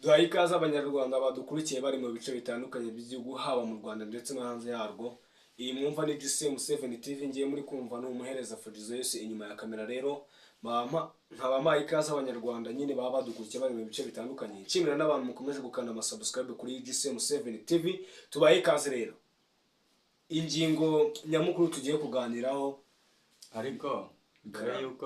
Duhaye ikaze abanyarwanda badukurikiye bari mu bice bitandukanye by'igihugu haba mu Rwanda ndetse no hanze yarwo. Iyi mwumva ni GCM7 TV, ngiye muri kumva ni umuhereza Fodizos inyuma ya kamera. Rero nkaba ikaze abanyarwanda nyine baba badukurikiye bari mu bice bitandukanye. Nshimira n'abantu mukomeje gukanda subscribe kuri GCM7 TV. Tubaye ikaze rero. Ingingo nyamukuru tugiye kuganiraho, ariko mbere yuko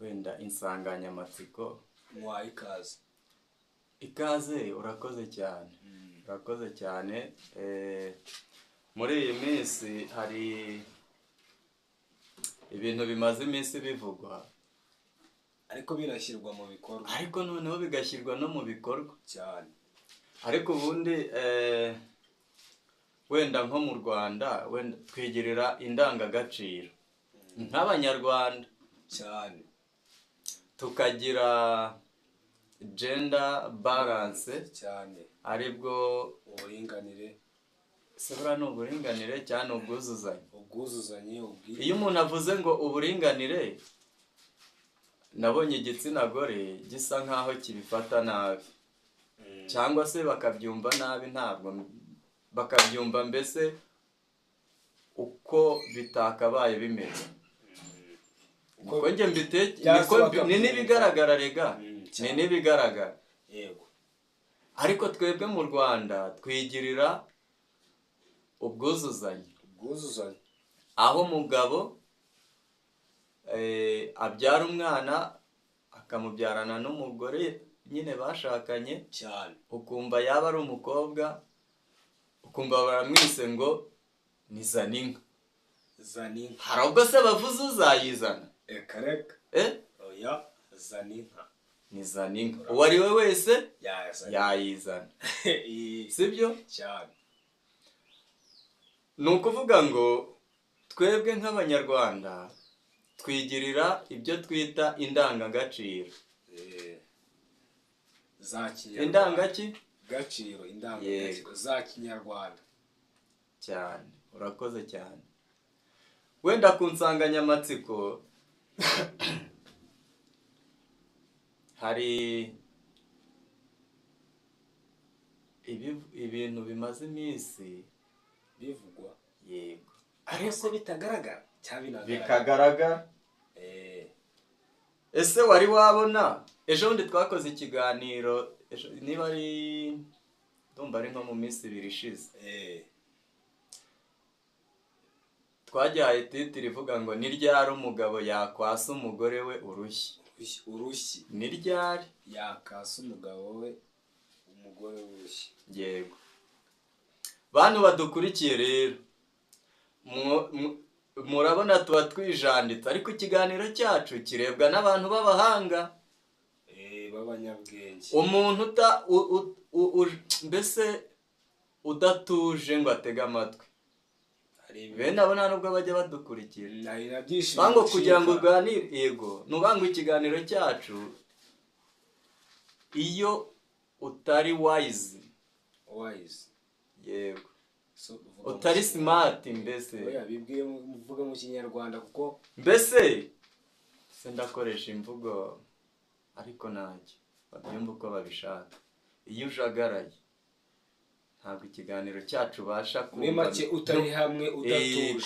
wenda insanganyamatsiko mwaye ikaze. Ikaze, urakoze cyane. Urakoze cyane. Muri iyi minsi hari ibintu bimaze iminsi bivugwa, ariko birashyirwa mu bikorwa, ariko noneho bigashyirwa no mu bikorwa cyane. Ariko ubundi wenda nko mu Rwanda wenda twigirira indangagaciro nk'abanyarwanda cyane, tukagira gender balance cyane, aribwo uburinganire. sebura ni uburinganire cyane ubwuzuzanye. Iyo umuntu avuze ngo uburinganire, nabonye igitsina gore gisa nkaho kibifata nabi, cyangwa se bakabyumva nabi, ntabwo bakabyumva mbese uko bitakabaye bimeze. Uko njye ni n'ibigaragara rega, ni n'ibigaragara. Yego. Ariko twebwe mu Rwanda twigirira ubwuzuzanye, aho umugabo abyara umwana akamubyarana n'umugore nyine bashakanye cyane, ukumva yaba ari umukobwa, ukumva baramwise ngo ni Zaninka. Hari ubwo se bavuze uzayizana? Reka oya, Zaninka ni Zaninka, uwo ari we wese yayizana. Sibyo cyane? ni ukuvuga ngo twebwe nk'abanyarwanda twigirira ibyo twita indangagaciro. Indangagaciro za kinyarwanda cyane. Urakoze cyane. Wenda ku nsanganyamatsiko hari ibintu bimaze iminsi bivugwa, yego, ariko bitagaragara cyangwa bikagaragara. Ese wari wabona ejo bundi twakoze ikiganiro, niba ari ndumva ari nko mu minsi 2 ishize, twajyaye titiri ivuga ngo ni ryari umugabo yakwasa umugore we urushyi. Ni ryari yakasa umugabo we umugore w'urushyi? Yego. Bantu badukurikiye rero, murabona tuba twijanditse, ariko ikiganiro cyacu kirebwa n'abantu b'abahanga, b'abanyabwenge. Umuntu mbese udatuje ngo atege amatwi, bene abo nta nubwo bajya badukurikira. Bango kugira ngo uganire, yego, nubanga ikiganiro cyacu, iyo utari wise, yego, utari smart, mbese oya bibwiye muvuga mu kinyarwanda, kuko mbese ndakoresha imvugo ariko ntacyo babyumva uko babishaka. Iyo ujagaraye ntabwo ikiganiro cyacu ubasha muri make utari hamwe, udatuje,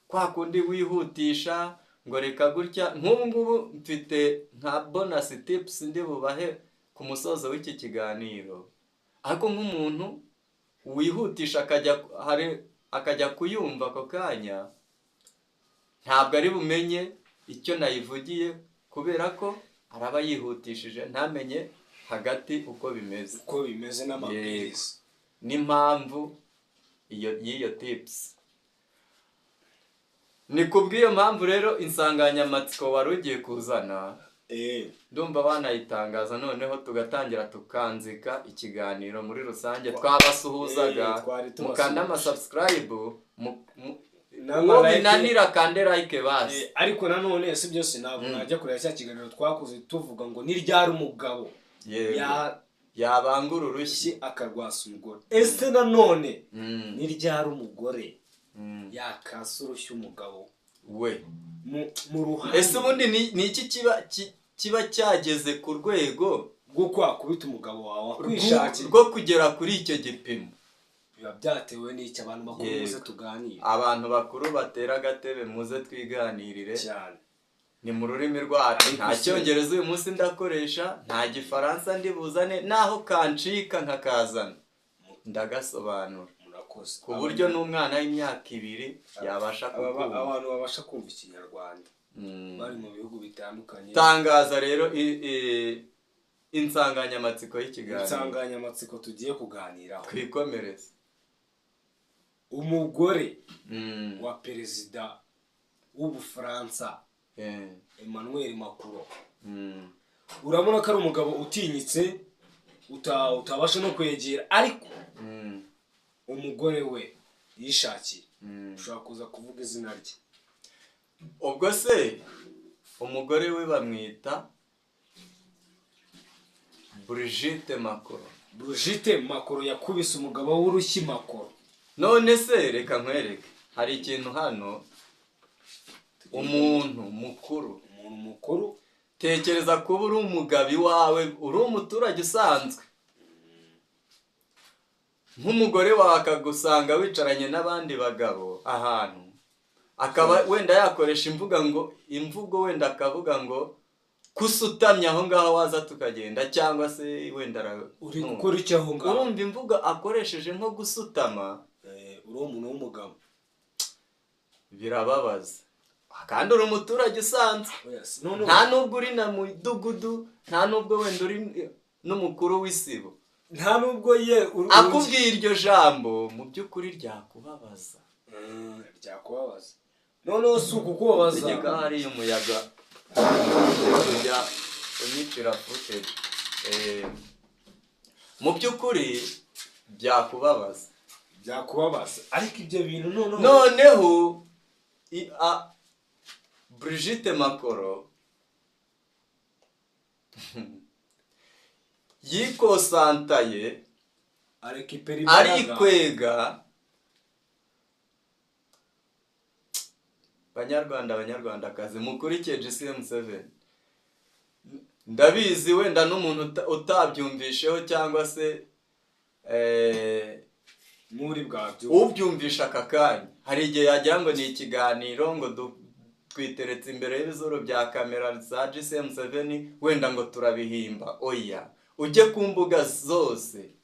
kwa kundi wihutisha ngo reka gutya. Nk'ubu ngubu mfite nka bonus tips ndi bubahe ku musozo w'iki kiganiro, ariko nk'umuntu wihutisha akajya kuyumva ako kanya, ntabwo ari bumenye icyo nayivugiye, kubera ko araba yihutishije, ntamenye hagati uko bimeze n'amabwiriza n'impamvu y'iyo tips. Ni kubw'iyo mpamvu rero insanganyamatsiko wari ugiye kuzana, ndumva wanayitangaza, noneho tugatangira tukanzika ikiganiro muri rusange. Twabasuhuzaga, mukanda subscribe, uwo binanira kande like basi. Ariko nanone si byose, ntabwo najya kureba cya kiganiro twakoze tuvuga ngo ni ryari umugabo yabangura urushyi akarwasa umugore. Ese nanone ni ryari umugore yakasa urushyi umugabo we mu ruhande? Ese ubundi ni iki kiba kiba cyageze ku rwego bwo kwakubita umugabo wawe wakwishakiye rwo kugera kuri icyo gipimo. biba byatewe n'icyo abantu bakuru muze tuganire. Abantu bakuru batera agatebe muze twiganirire cyane ni mu rurimi rwacu. Nta cyongereza uyu munsi ndakoresha, nta gifaransa ndibuzane, naho kancika nkakazana ndagasobanura ku buryo n'umwana w'imyaka 2 yabasha kukumva. Abantu babasha kumva ikinyarwanda bari mu bihugu bitandukanye. Tangaza rero insanganyamatsiko y'ikiganiro. Insanganyamatsiko tugiye kuganiraho, twikomereze. Umugore wa perezida w'Ubufaransa Emmanuel Macron, urabona ko ari umugabo utinyitse utabasha no kwegera, ariko umugore we yishakiye. Ushobora kuza kuvuga izina rye. Ubwo se umugore we bamwita Brigitte Macron. Brigitte Macron yakubise umugabo w'urushyi Macron. None se reka nkwereke, hari ikintu hano, umuntu mukuru, tekereza kuba uri umugabo iwawe, uri umuturage usanzwe, nk'umugore wawe akagusanga wicaranye n'abandi bagabo ahantu, akaba wenda yakoresha imvugo wenda akavuga ngo kusutamye aho ngaho waza tukagenda, cyangwa se wenda uri gukora icyo aho ngaho. Urumva imvugo akoresheje nko gusutama, uri umuntu w'umugabo, birababaza. Kandi uri umuturage usanzwe, nta nubwo uri na mudugudu, nta nubwo wenda uri n'umukuru w'isibo, nta nubwo akubwiye iryo jambo, mu by'ukuri ryakubabaza. Noneho si ukukubabaza, tegeka hariya umuyaga ujya unyicira footage. Mu by'ukuri byakubabaza, ariko ibyo bintu noneho Brigitte Macron yikosantaye, arikwega. Banyarwandakazi mukurikiye GCM7, ndabizi wenda n'umuntu utabyumvisheho cyangwa se muri bwabyo ubyumvisha aka kanya, hari igihe yagira ngo ni ikiganiro, ngo twiteretse imbere y'ibizuru bya kamera za GCM7 wenda ngo turabihimba. Oya, ujye ku mbuga zose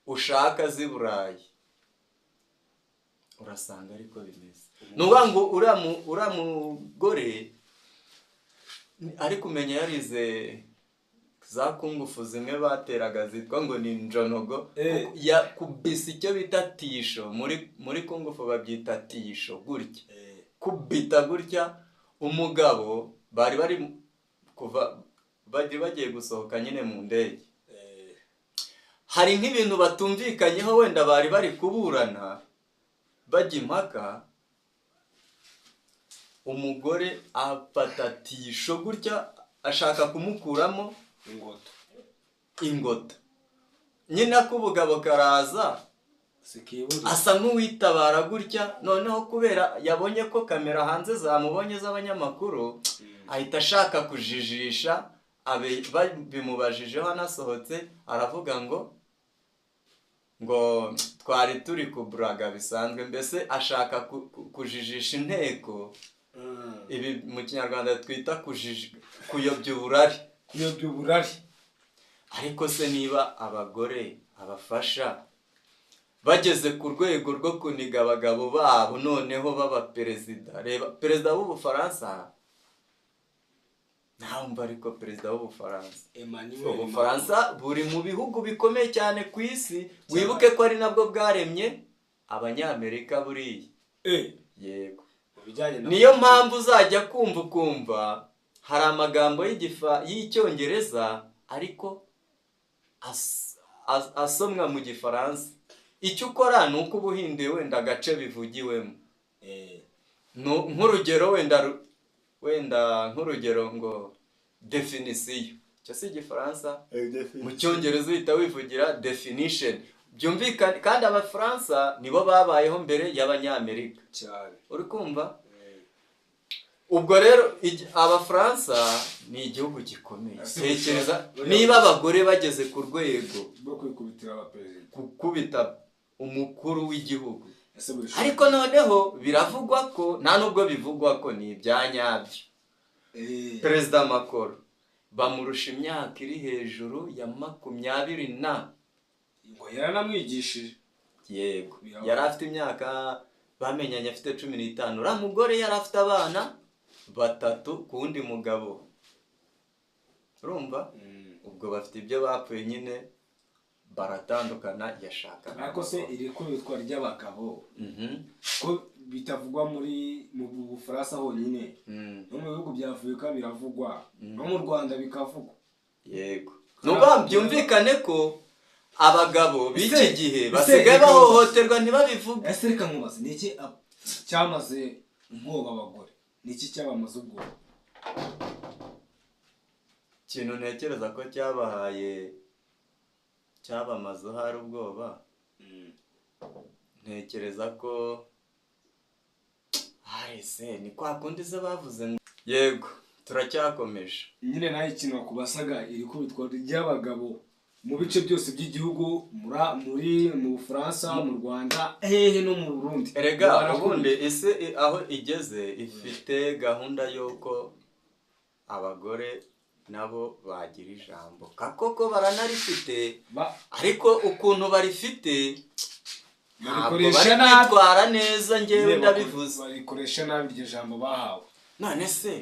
ushaka z'i Burayi urasanga ariko bimeze. Nuvuga ngo uriya mugore ari kumenya yarize za kungufu zimwe bateraga zitwa ngo ni njonogo, yakubise icyo bita tisho, muri kungufu babyita tisho gutya, kubita gutya. Umugabo bari kuva bagiye gusohoka nyine mu ndege, hari nk'ibintu batumvikanyeho, wenda bari kuburana bajya impaka, umugore afata tisho gutya ashaka kumukuramo ingota nyine, ak'ubugabo karaza asa nk'uwitabara gutya. Noneho kubera yabonye ko kamera hanze zamubonye z'abanyamakuru, ahita ashaka kujijisha, bimubajijeho anasohotse aravuga ngo twari turi kuburaga bisanzwe, mbese ashaka kujijisha inteko. Ibi mu kinyarwanda twita kuyobya uburari. Ariko se niba abagore abafasha bageze ku rwego rwo kuniga abagabo babo, noneho baba perezida, reba perezida w'Ubufaransa, ntabwo ariko perezida w'Ubufaransa, Ubufaransa buri mu bihugu bikomeye cyane ku isi. Wibuke ko ari nabwo bwaremye Abanyamerika buriya. Yego, niyo mpamvu uzajya kumva hari amagambo y'icyongereza ariko asomwa mu gifaransa. Icyo ukora ni uko ubuhinduye wenda agace bivugiwemo. Nk'urugero wenda nk'urugero ngo definisiyo, icyo si igifaransa, mu cyongereza uhita wivugira definition. Byumvikane, kandi Abafaransa nibo babayeho mbere y'Abanyamerika cyane. Uri kumva? ubwo rero abafaransa ni igihugu gikomeye. Tekereza niba abagore bageze ku rwego bwo kwikubitira abaperezida, gukubita umukuru w'igihugu. Ariko noneho biravugwa ko nta nubwo bivugwa ko ni ibya nyabyo. Perezida Macron bamurusha imyaka iri hejuru ya 20 ngo yaranamwigishije. Yego, yari afite imyaka, bamenyanye afite 15. uriya mugore yari afite abana 3 ku wundi mugabo. Urumva? Ubwo bafite ibyo bapfuye nyine baratandukana, yashaka. Ariko se iri kubitwa ry'abagabo ko bitavugwa mu Bufaransa honyine, no mu bihugu bya Afurika biravugwa, no mu Rwanda bikavugwa. Yego, nubwo byumvikane ko abagabo b'iki gihe basigaye bahohoterwa ntibabivuge. Ese reka nkubaze, ni iki cyamaze ubwoba abagore? Ni iki cyabamaze ubwoba? Ikintu ntekereza ko cyabamaze hari ubwoba, ntekereza ko ni kwa kundi se bavuze ngo yego turacyakomeje. Nyine nayo ikintu bakubasaga iri kubitwa ry'abagabo mu bice byose by'igihugu, mu Bufaransa, mu Rwanda, hehe no mu Burundi. Erega ubundi ese aho igeze ifite gahunda y'uko abagore nabo bagira ijambo. Koko baranarifite, ariko ukuntu barifite ntabwo bari kwitwara neza. Njyewe ndabivuze, barikoresha nabi iryo jambo bahawe. None se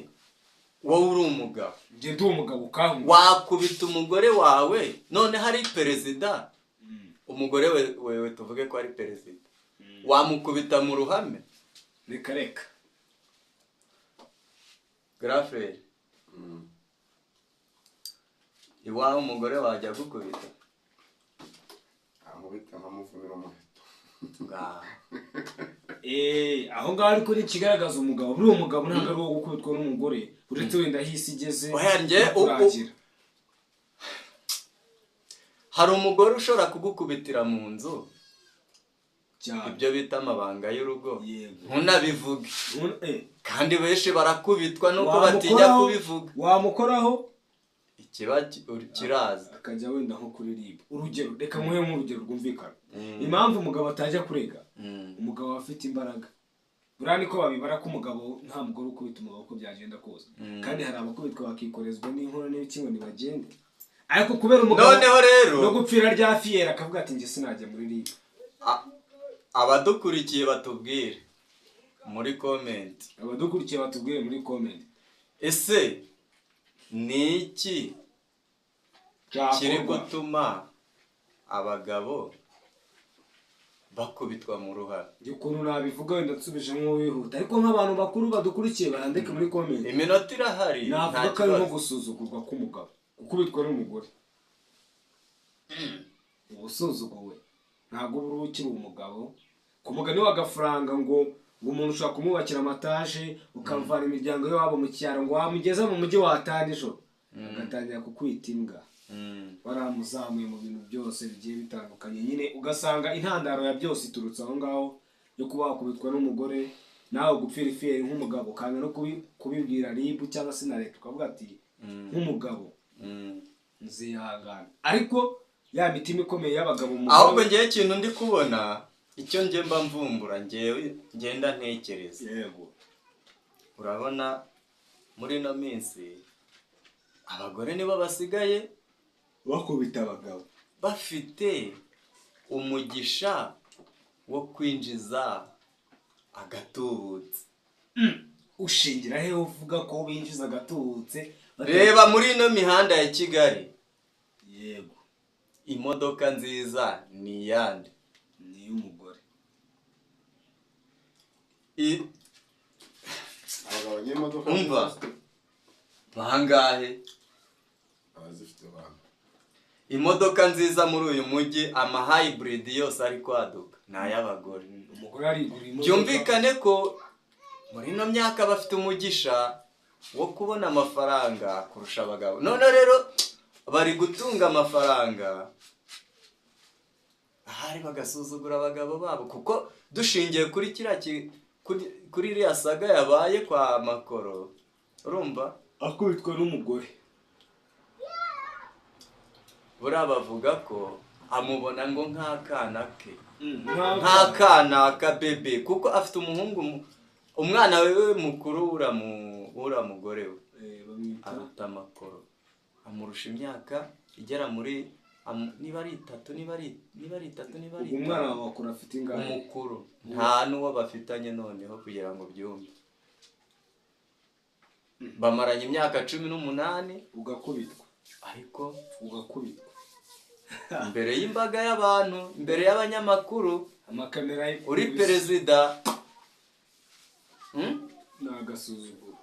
wowe uri umugabo, njye ndi umugabo, wakubita umugore wawe? None hari perezida, umugore wewe tuvuge ko ari perezida, wamukubita mu ruhame? Reka Graferi, iwawe umugore wajya gukubita? Amubita nkamuvunira umuheto. Aho ngaho ariko ni ikigaragaza umugabo. Buri umugabo ntabwo ari uwo gukubitwa n'umugore, uretse wenda hisi igeze. Hari umugore ushobora kugukubitira mu nzu, ibyo bita amabanga y'urugo, ntunabivuge. Kandi benshi barakubitwa nuko batinya kubivuga. Wamukoraho ikiba kiraza akajya wenda nko kuririmba. Urugero, reka muhe nk'urugero rwumvikana. Impamvu umugabo atajya kurega, umugabo afite imbaraga. Buriya niko babibara ko umugabo nta mugore ukubita umugabo uko byagenda kose. Kandi hari abakubitwa bakikorezwa n'inkono n'ibikingoni bagende. Ariko kubera umugabo noneho rero no gupfira rya fiyera akavuga ati njye sinajya muri riba. Abadukurikiye batubwire muri comment, ese ni iki kiri gutuma abagabo bakubitwa mu ruhara? Ukuntu nabivuga wenda nsubije nk'uwihuta, ariko nk'abantu bakuru badukurikiye barandike muri comment. Iminota irahari. Navuga ko ari nko gusuzugurwa k'umugabo, gukubitwa n'umugore. Ubusuzuguwe ntabwo buri ukiri umugabo. Ku mugani w'agafaranga ngo umuntu ushobora kumubakira amataje, ukavana imiryango y'iwabo mu cyaro, ngo wamugeza mu mujyi wataha nijoro, agatangira kukwita imbwa. Baramuzamuye mu bintu byose bigiye bitandukanye. Nyine ugasanga intandaro ya byose iturutse aho ngaho yo kuba wakubitwa n'umugore, nawe gupfira ifiyeri nk'umugabo, kandi no kubibwira ribu cyangwa se na leta, ukavuga ati nk'umugabo nzihangana. Ariko ya mitima ikomeye y'abagabo mu ahubwo ngiye ikintu ndi kubona, icyo njye mba mvumbura, ngewe ngenda ntekereza. Yego, urabona muri ino minsi abagore nibo basigaye bakubita abagabo, bafite umugisha wo kwinjiza agatubutse. Ushingira he uvuga ko binjiza agatubutse? Reba muri ino mihanda ya Kigali. Yego, imodoka nziza ni yande? Ni y'umugore. Abagabo n'imodoka umva bangahe abazifite abantu. Imodoka nziza muri uyu mujyi, ama hybrid yose ari kwaduka ni ay'abagore. Umugore arigura imodoka. Byumvikane ko muri ino myaka bafite umugisha wo kubona amafaranga kurusha abagabo. None rero bari gutunga amafaranga, ahari bagasuzugura abagabo babo. Kuko dushingiye kuri kuri iriya saga yabaye kwa Makoro urumva akubitwa n'umugore buriya bavuga ko amubona ngo nk'akana ke nk'akana kabebe kuko afite umuhungu umwana wewe mukuru uriya mugore we aruta Makoro amurusha imyaka igera muri niba ari itatu umwana wa Makoro afite ingano umukuru nta n'uwo bafitanye noneho kugira ngo byumve bamaranye imyaka 18 ugakubitwa ariko ugakubitwa imbere y'imbaga y'abantu imbere y'abanyamakuru amakamera uri perezida n'agasuzuguro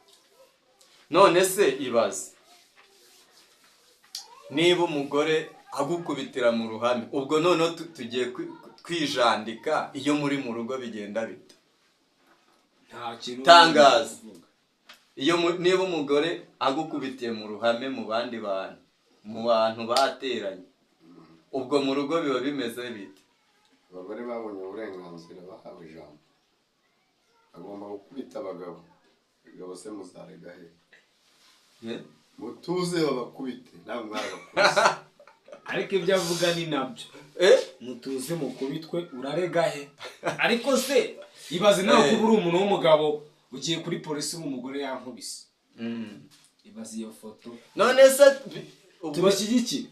none se ibaze niba umugore agukubitira mu ruhame ubwo noneho tugiye kwijandika iyo muri mu rugo bigenda bita nta kintu tangaza niba umugore agukubitiye mu ruhame mu bandi bantu mu bantu bateranye ubwo mu rugo biba bimeze bite abagore babonye uburenganzira bahawe ijambo agomba gukubita abagabo se muzarega he mutuze babakubite nawe mwagakubise ariko ibyo avuga ni nabyo mutuze mukubitwe urarega he ariko se ibaze nawe kuba uri umuntu w'umugabo ugiye kuri polisi w'umugore yankubise ibaze iyo foto none se tubishyigikire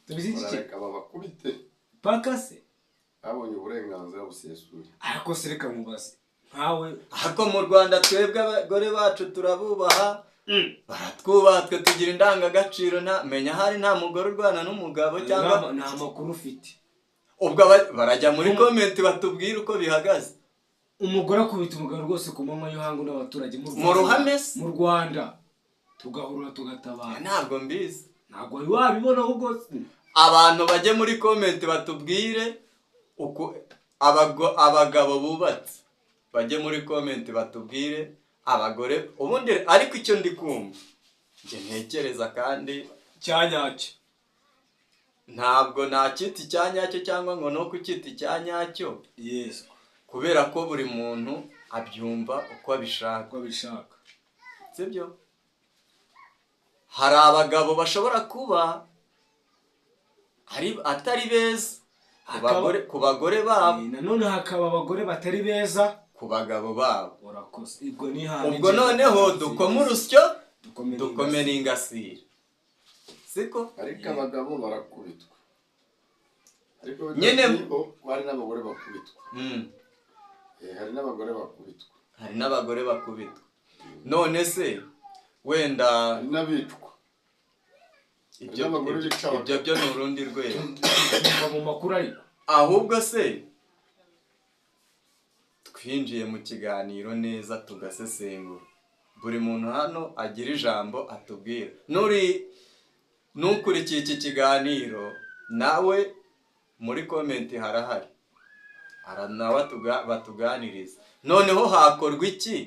tubishyigikire babakubite paka se babonye uburenganzira busesuye ariko se reka mubaze nkawe ariko mu Rwanda twebwe abagore bacu turabubaha baratwubaha twe tugira indangagaciro menya hari nta mugore urwana n'umugabo cyangwa nta makuru ufite ubwo barajya muri comment batubwira uko bihagaze umugore akubita umugabo rwose ku manywa y'hangu n'abaturage mu ruhame mu Rwanda tugahurura tugatabara ntabwo mbizi ntabwo wabibona ahubwo abantu bajye muri comment batubwire uko abagabo bubatse bajye muri comment batubwire abagore ubundi ariko icyo ndi kumva nje ntekereza kandi cyanyacyo ntabwo nakiti cyanyacyo cyangwa ngo no kukiti cyanyacyo yes kubera ko buri muntu abyumva uko abishaka sibyo hari abagabo bashobora kuba atari beza ku bagore babo nanone hakaba abagore batari beza ku bagabo babo urakoze ubwo noneho dukoma urusyo dukomera ingasire siko ariko abagabo barakubitwa ariko nyine hari n'abagore bakubitwa hari n'abagore bakubitwa none se wenda n'abicwa ibyo byo ni urundi rwego mu makuru ariko ahubwo se twinjiye mu kiganiro neza tugasesengura buri muntu hano agira ijambo atubwira nukurikiye iki kiganiro nawe muri comment harahari nawe batuganiriza noneho hakorwa iki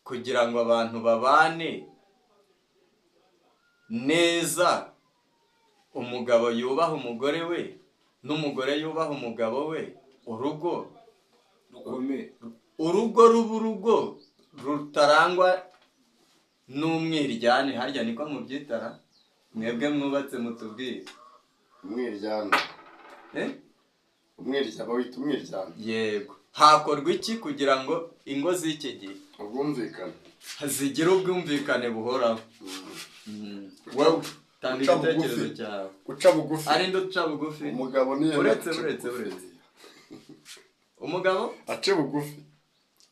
kugira ngo abantu babane neza umugabo yubaha umugore we n'umugore yubaha umugabo we urugo ruba urugo rutarangwa n'umwiryane harya niko mubyitara mwebwe mwubatse mutubwire umwiryane bawita umwiryane yego hakorwa iki kugira ngo ingo z'iki gihe ubwumvikane zigira ubwumvikane buhoraho wowe tanga igitekerezo cyawe guca bugufi ari ndo uca bugufi umugabo niyo uretse umugabo ace bugufi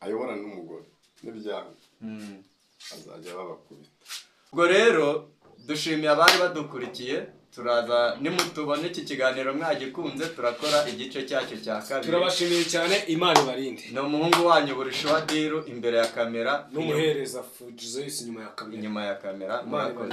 ayobora n'umugore n'ibyanga azajya babakubita ubwo rero dushimiye abari badukurikiye turaza nimutubona iki kiganiro mwagikunze turakora igice cyacyo cya kabiri turabashimiye cyane Imana ibarinde ni umuhungu wanyu Burishuwa Diru imbere ya kamera n'umuhereza Fujizoyisi inyuma ya kamera murakoze